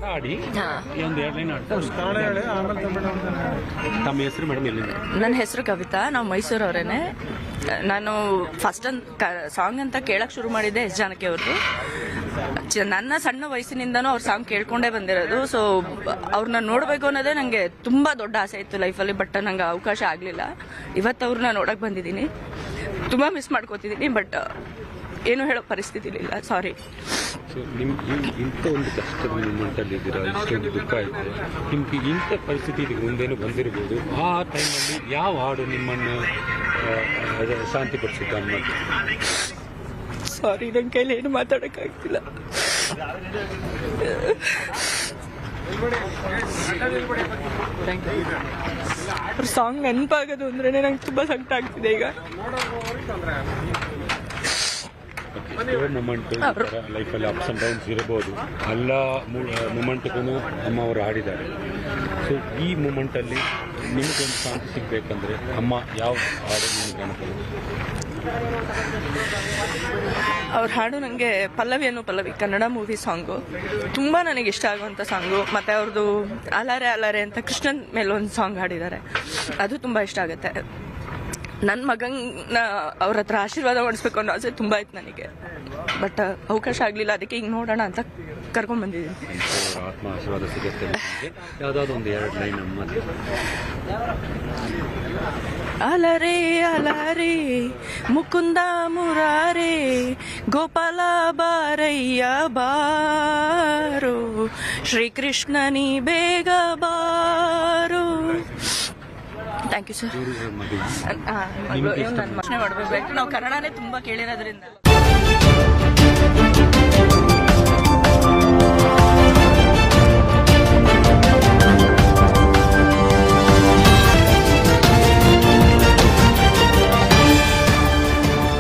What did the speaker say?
ಹಾಡಿ ಒಂದು 2 ಲೈನ್ ತಮ್ಮ ಹೆಸರು ಮೇಡಮ್? ಎಲ್ಲಿಂದ? ನನ್ನ ಹೆಸರು ಕವಿತಾ, ನಾವು ಮೈಸೂರವರೇನೆ. ನಾನು ಫಸ್ಟ್ ಸಾಂಗ್ ಅಂತ ಕೇಳಕ್ ಶುರು ಮಾಡಿದ್ದೆ ಎಸ್ ಜಾನಕಿ ಅವ್ರದ್ದು. ನನ್ನ ಸಣ್ಣ ವಯಸ್ಸಿನಿಂದನೂ ಅವ್ರ ಸಾಂಗ್ ಕೇಳ್ಕೊಂಡೇ ಬಂದಿರೋದು. ಸೊ ಅವ್ರನ್ನ ನೋಡಬೇಕು ಅನ್ನೋದೇ ನನಗೆ ತುಂಬಾ ದೊಡ್ಡ ಆಸೆ ಇತ್ತು ಲೈಫಲ್ಲಿ. ಬಟ್ ನಂಗೆ ಅವಕಾಶ ಆಗಲಿಲ್ಲ. ಇವತ್ತು ಅವ್ರನ್ನ ನೋಡಕ್ ಬಂದಿದ್ದೀನಿ. ತುಂಬಾ ಮಿಸ್ ಮಾಡ್ಕೋತಿದ್ದೀನಿ. ಬಟ್ ಏನು ಹೇಳೋ ಪರಿಸ್ಥಿತಿ ಇಲ್ಲ. ಸಾರಿ. ಇಂಥ ಒಂದು ಕಷ್ಟದ ಮೂಮೆಂಟಲ್ಲಿ ಇದ್ದೀರಾ, ಇಷ್ಟೊಂದು ದುಃಖ ಇದೆ ನಿಮ್ಗೆ. ಇಂಥ ಪರಿಸ್ಥಿತಿ ಮುಂದೇನು ಬಂದಿರ್ಬೋದು. ಆ ಟೈಮಲ್ಲಿ ಯಾವ ಹಾಡು ನಿಮ್ಮನ್ನು ಶಾಂತಿಪಡಿಸುತ್ತೆ ಅನ್ನೋದು? ಸಾರಿ, ನನ್ನ ಕೈಲಿ ಏನು ಮಾತಾಡೋಕ್ಕಾಗ್ತಿಲ್ಲ. ಅವ್ರ ಸಾಂಗ್ ನೆನಪಾಗೋದು ಅಂದ್ರೆ ನಂಗೆ ತುಂಬಾ ಸಂಕಟ ಆಗ್ತಿದೆ ಈಗ. ಮೂಮೆಂಟ್ ಲೈಫಲ್ಲಿ ಅಪ್ಸ್ ಅಂಡ್ ಡೌನ್ಸ್ ಇರಬಹುದು. ಎಲ್ಲ ಮೂಮೆಂಟ್ಗೂ ಅಮ್ಮ ಅವರು ಹಾಡಿದ್ದಾರೆ. ಸೊ ಈ ಮೂಮೆಂಟಲ್ಲಿ ನಿಮಗೊಂದು ಶಾಂತಿ ಸಿಗಬೇಕಂದ್ರೆ ಅಮ್ಮ ಯಾವ ಹಾಡು ನಿಮ್ಗೆ ಅನುಕೂಲ? ಅವ್ರ ಹಾಡು ನನಗೆ ಪಲ್ಲವಿ ಕನ್ನಡ ಮೂವಿ ಸಾಂಗು ತುಂಬಾ ನನಗೆ ಇಷ್ಟ ಆಗುವಂಥ ಸಾಂಗು. ಮತ್ತೆ ಅವ್ರದ್ದು ಅಲಾರೆ ಅಲಾರೆ ಅಂತ ಕೃಷ್ಣನ್ ಮೇಲೆ ಒಂದು ಸಾಂಗ್ ಹಾಡಿದ್ದಾರೆ, ಅದು ತುಂಬಾ ಇಷ್ಟ ಆಗುತ್ತೆ. ನನ್ನ ಮಗನ ಅವ್ರ ಹತ್ರ ಆಶೀರ್ವಾದ ಮಾಡಿಸ್ಬೇಕು ಅನ್ನೋ ಆಸೆ ತುಂಬಾ ಇತ್ತು ನನಗೆ. ಬಟ್ ಅವಕಾಶ ಆಗಲಿಲ್ಲ. ಅದಕ್ಕೆ ಈಗ ನೋಡೋಣ ಅಂತ ಕರ್ಕೊಂಡ್ ಬಂದಿದ್ದೀನಿ. ಆತ್ಮ ಆಶೀರ್ವಾದ ಸಿಗುತ್ತೆ. ಯಾವುದಾದ್ರು ಒಂದು 2 ಲೈನ್ ಅಮ್ಮ. ಅಲರೆ ಅಲರೆ ಮುಕುಂದ ಮುರಾರೆ ಗೋಪಾಲ ಬಾರಯ್ಯ ಬಾರೋ ಶ್ರೀಕೃಷ್ಣನಿ ಬೇಗ ಬಾರೋ. Thank you sir. ನನ್ನ ಭಾಷೆ ಮಾಡಬೇಕು. ನಾವು ಕನ್ನಡನೇ ತುಂಬಾ ಕೇಳಿರೋದ್ರಿಂದ.